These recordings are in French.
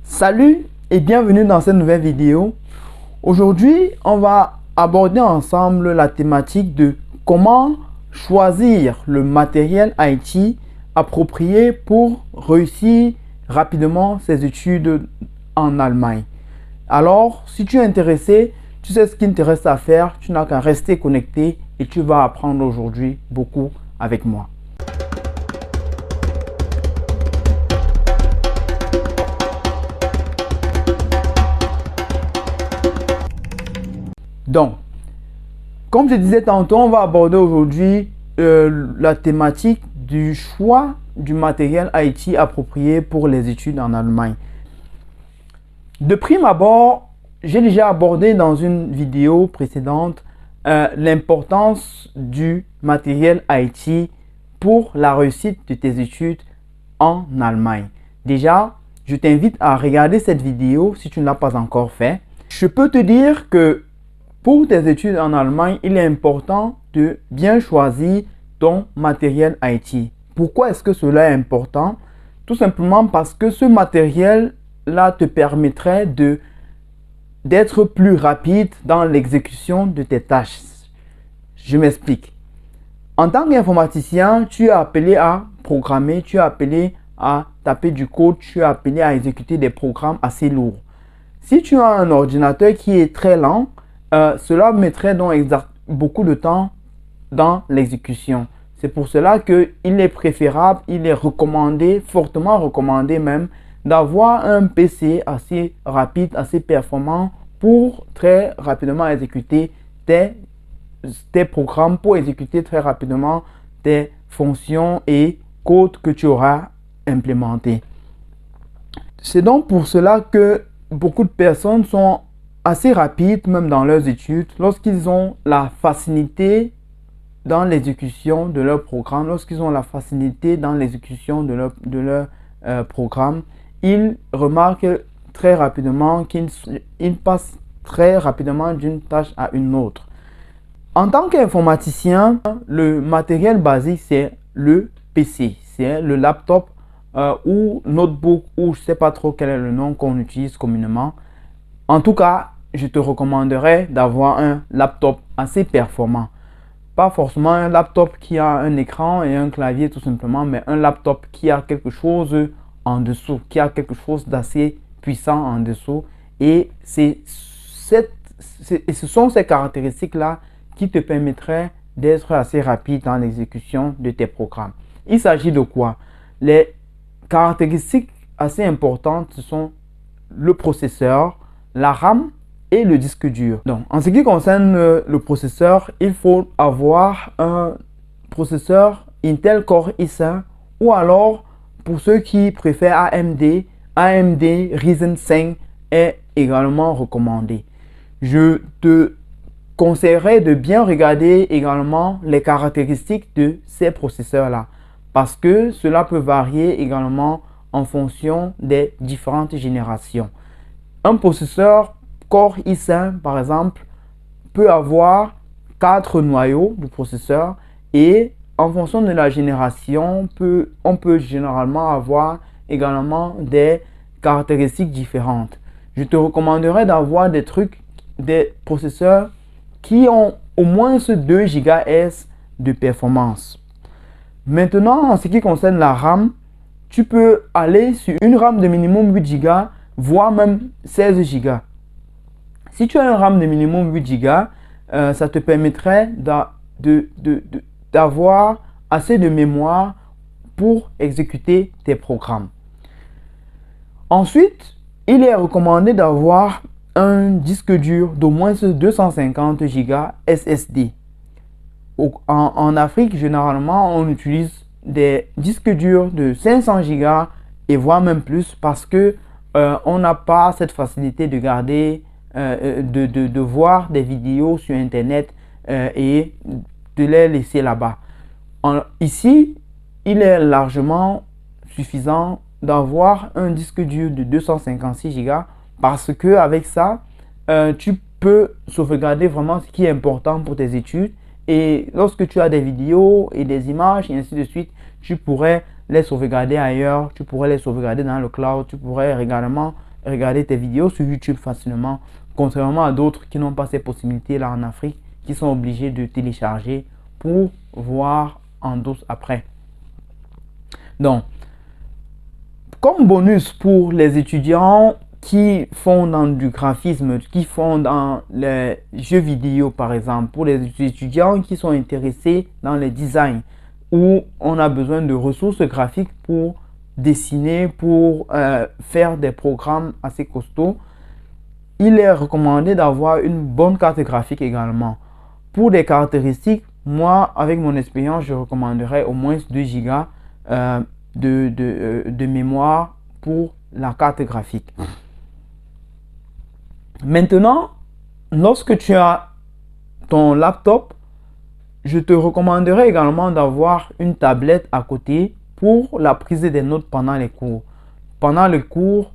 Salut et bienvenue dans cette nouvelle vidéo. Aujourd'hui, on va aborder ensemble la thématique de comment choisir le matériel IT approprié pour réussir rapidement ses études en Allemagne. Alors, si tu es intéressé, tu sais ce qu'il te reste à faire, tu n'as qu'à rester connecté et tu vas apprendre aujourd'hui beaucoup avec moi. Donc, comme je disais tantôt, on va aborder aujourd'hui la thématique du choix du matériel IT approprié pour les études en Allemagne. De prime abord, j'ai déjà abordé dans une vidéo précédente l'importance du matériel IT pour la réussite de tes études en Allemagne. Déjà, je t'invite à regarder cette vidéo si tu ne l'as pas encore fait. Je peux te dire que pour tes études en Allemagne, il est important de bien choisir ton matériel IT. Pourquoi est-ce que cela est important? Tout simplement parce que ce matériel-là te permettrait d'être plus rapide dans l'exécution de tes tâches. Je m'explique. En tant qu'informaticien, tu es appelé à programmer, tu es appelé à taper du code, tu es appelé à exécuter des programmes assez lourds. Si tu as un ordinateur qui est très lent, cela mettrait donc beaucoup de temps dans l'exécution. C'est pour cela qu'il est préférable, il est recommandé, fortement recommandé même, d'avoir un PC assez rapide, assez performant pour très rapidement exécuter tes programmes, pour exécuter très rapidement tes fonctions et codes que tu auras implémentés. C'est donc pour cela que beaucoup de personnes sont assez rapides, même dans leurs études, lorsqu'ils ont la facilité dans l'exécution de leur programme, lorsqu'ils ont la facilité dans l'exécution de leur programme, ils remarquent très rapidement qu'ils passent très rapidement d'une tâche à une autre. En tant qu'informaticien, le matériel basique, c'est le PC, c'est le laptop ou notebook, ou je ne sais pas trop quel est le nom qu'on utilise communément. En tout cas, je te recommanderais d'avoir un laptop assez performant. Pas forcément un laptop qui a un écran et un clavier tout simplement, mais un laptop qui a quelque chose en dessous, qui a quelque chose d'assez puissant en dessous. Et ce sont ces caractéristiques-là qui te permettraient d'être assez rapide dans l'exécution de tes programmes. Il s'agit de quoi? Les caractéristiques assez importantes, ce sont le processeur, la RAM et le disque dur. Donc, en ce qui concerne le processeur, il faut avoir un processeur Intel Core i5 ou alors, pour ceux qui préfèrent AMD Ryzen 5 est également recommandé. Je te conseillerais de bien regarder également les caractéristiques de ces processeurs-là parce que cela peut varier également en fonction des différentes générations. Un processeur Core i5 par exemple peut avoir 4 noyaux de processeur et en fonction de la génération, on peut généralement avoir également des caractéristiques différentes. Je te recommanderais d'avoir des processeurs qui ont au moins 2 GHz de performance. Maintenant, en ce qui concerne la RAM, tu peux aller sur une RAM de minimum 8 Go, voire même 16 Go. Si tu as un RAM de minimum 8 Go, ça te permettrait d'avoir assez de mémoire pour exécuter tes programmes. Ensuite, il est recommandé d'avoir un disque dur d'au moins 250 Go SSD. En Afrique, généralement, on utilise des disques durs de 500 Go et voire même plus parce que on n'a pas cette facilité de garder, de voir des vidéos sur Internet et de les laisser là-bas. Ici, il est largement suffisant d'avoir un disque dur de 256 Go parce que avec ça, tu peux sauvegarder vraiment ce qui est important pour tes études. Et lorsque tu as des vidéos et des images et ainsi de suite, tu pourrais les sauvegarder ailleurs, tu pourrais les sauvegarder dans le cloud, tu pourrais également regarder tes vidéos sur YouTube facilement, contrairement à d'autres qui n'ont pas ces possibilités là en Afrique, qui sont obligés de télécharger pour voir en douce après. Donc, comme bonus pour les étudiants qui font dans du graphisme, qui font dans les jeux vidéo par exemple, pour les étudiants qui sont intéressés dans le design, où on a besoin de ressources graphiques pour dessiner, pour faire des programmes assez costauds, il est recommandé d'avoir une bonne carte graphique également. Pour des caractéristiques, moi, avec mon expérience, je recommanderais au moins 2 Go de mémoire pour la carte graphique. Maintenant, lorsque tu as ton laptop, je te recommanderais également d'avoir une tablette à côté pour la prise des notes pendant les cours. Pendant les cours,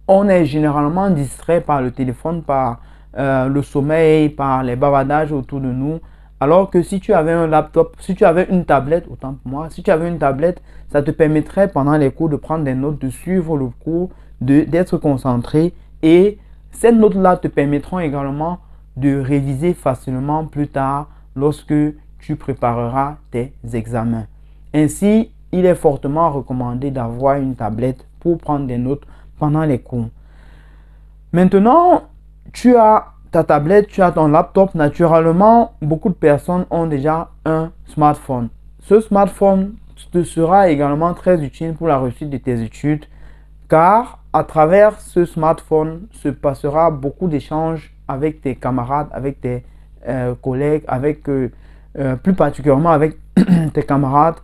on est généralement distrait par le téléphone, par le sommeil, par les bavardages autour de nous. Alors que si tu avais un laptop, si tu avais une tablette, autant pour moi, si tu avais une tablette, ça te permettrait pendant les cours de prendre des notes, de suivre le cours, d'être concentré. Et ces notes-là te permettront également de réviser facilement plus tard lorsque tu prépareras tes examens. Ainsi, il est fortement recommandé d'avoir une tablette pour prendre des notes pendant les cours. Maintenant, tu as ta tablette, tu as ton laptop. Naturellement, beaucoup de personnes ont déjà un smartphone. Ce smartphone te sera également très utile pour la réussite de tes études, car à travers ce smartphone se passera beaucoup d'échanges avec tes camarades, avec tes collègues, avec plus particulièrement avec tes camarades,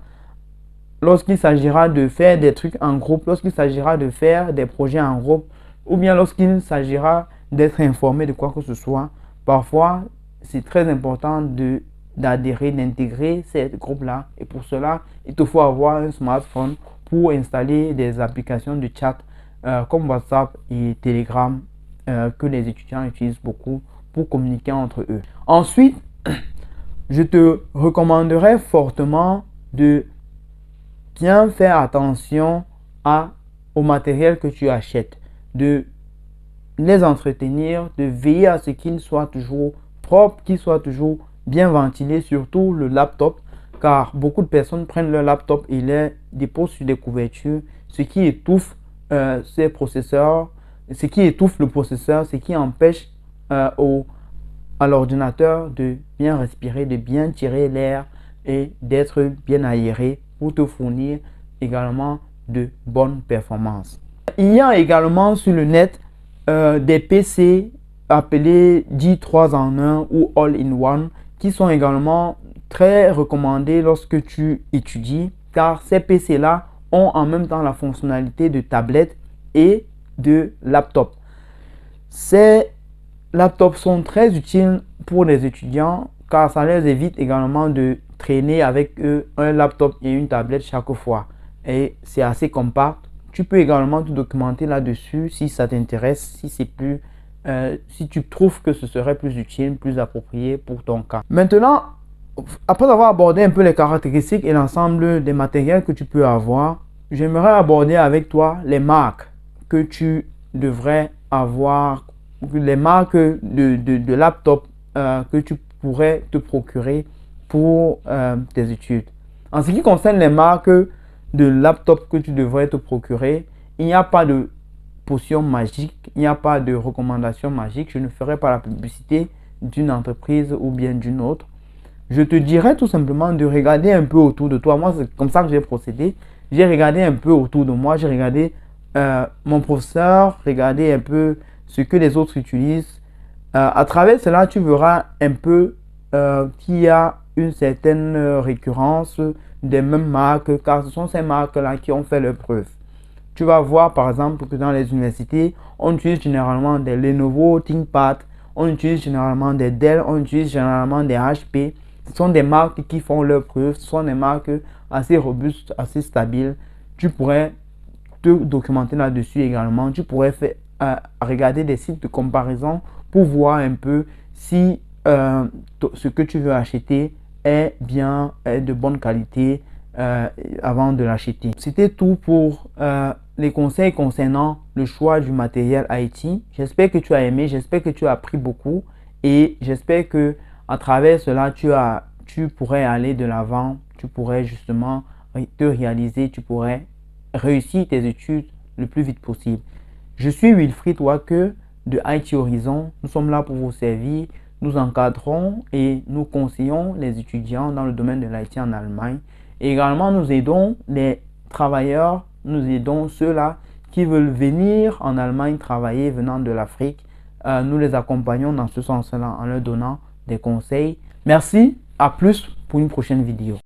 lorsqu'il s'agira de faire des trucs en groupe, lorsqu'il s'agira de faire des projets en groupe, ou bien lorsqu'il s'agira d'être informé de quoi que ce soit. Parfois, c'est très important d'adhérer, d'intégrer ces groupes-là. Et pour cela, il te faut avoir un smartphone pour installer des applications de chat comme WhatsApp et Telegram que les étudiants utilisent beaucoup pour communiquer entre eux. Ensuite, je te recommanderais fortement de bien faire attention au matériel que tu achètes, de les entretenir, de veiller à ce qu'il soit toujours propre, qu'il soit toujours bien ventilé, surtout le laptop, car beaucoup de personnes prennent leur laptop et les déposent sur des couvertures, ce qui étouffe ces processeurs, ce qui étouffe le processeur, ce qui empêche à l'ordinateur de bien respirer, de bien tirer l'air et d'être bien aéré pour te fournir également de bonnes performances. Il y a également sur le net des PC appelés dits 3 en 1 ou All-in-One qui sont également très recommandés lorsque tu étudies, car ces PC-là ont en même temps la fonctionnalité de tablette et de laptop. Ces laptops sont très utiles pour les étudiants car ça les évite également de traîner avec eux un laptop et une tablette chaque fois. Et c'est assez compact. Tu peux également te documenter là-dessus si ça t'intéresse, si tu trouves que ce serait plus utile, plus approprié pour ton cas. Maintenant, après avoir abordé un peu les caractéristiques et l'ensemble des matériels que tu peux avoir, j'aimerais aborder avec toi les marques que tu devrais avoir, les marques de laptop que tu pourrais te procurer pour tes études. En ce qui concerne les marques de laptop que tu devrais te procurer, il n'y a pas de potion magique, il n'y a pas de recommandation magique. Je ne ferai pas la publicité d'une entreprise ou bien d'une autre. Je te dirais tout simplement de regarder un peu autour de toi. Moi, c'est comme ça que j'ai procédé. J'ai regardé un peu autour de moi. J'ai regardé mon professeur, regardé un peu ce que les autres utilisent. À travers cela, tu verras un peu qu'il y a une certaine récurrence des mêmes marques, car ce sont ces marques-là qui ont fait leurs preuves. Tu vas voir par exemple que dans les universités, on utilise généralement des Lenovo ThinkPad, on utilise généralement des Dell, on utilise généralement des HP. Ce sont des marques qui font leurs preuves, ce sont des marques assez robustes, assez stabiles. Tu pourrais te documenter là-dessus également. Tu pourrais regarder des sites de comparaison pour voir un peu si ce que tu veux acheter est de bonne qualité avant de l'acheter. C'était tout pour les conseils concernant le choix du matériel IT. J'espère que tu as aimé, j'espère que tu as appris beaucoup et j'espère que à travers cela, tu pourrais aller de l'avant, tu pourrais justement te réaliser, tu pourrais réussir tes études le plus vite possible. Je suis Wilfried Ouake de IT Horizon. Nous sommes là pour vous servir. Nous encadrons et nous conseillons les étudiants dans le domaine de l'IT en Allemagne. Et également, nous aidons les travailleurs, nous aidons ceux-là qui veulent venir en Allemagne travailler venant de l'Afrique. Nous les accompagnons dans ce sens-là en leur donnant des conseils. Merci, à plus pour une prochaine vidéo.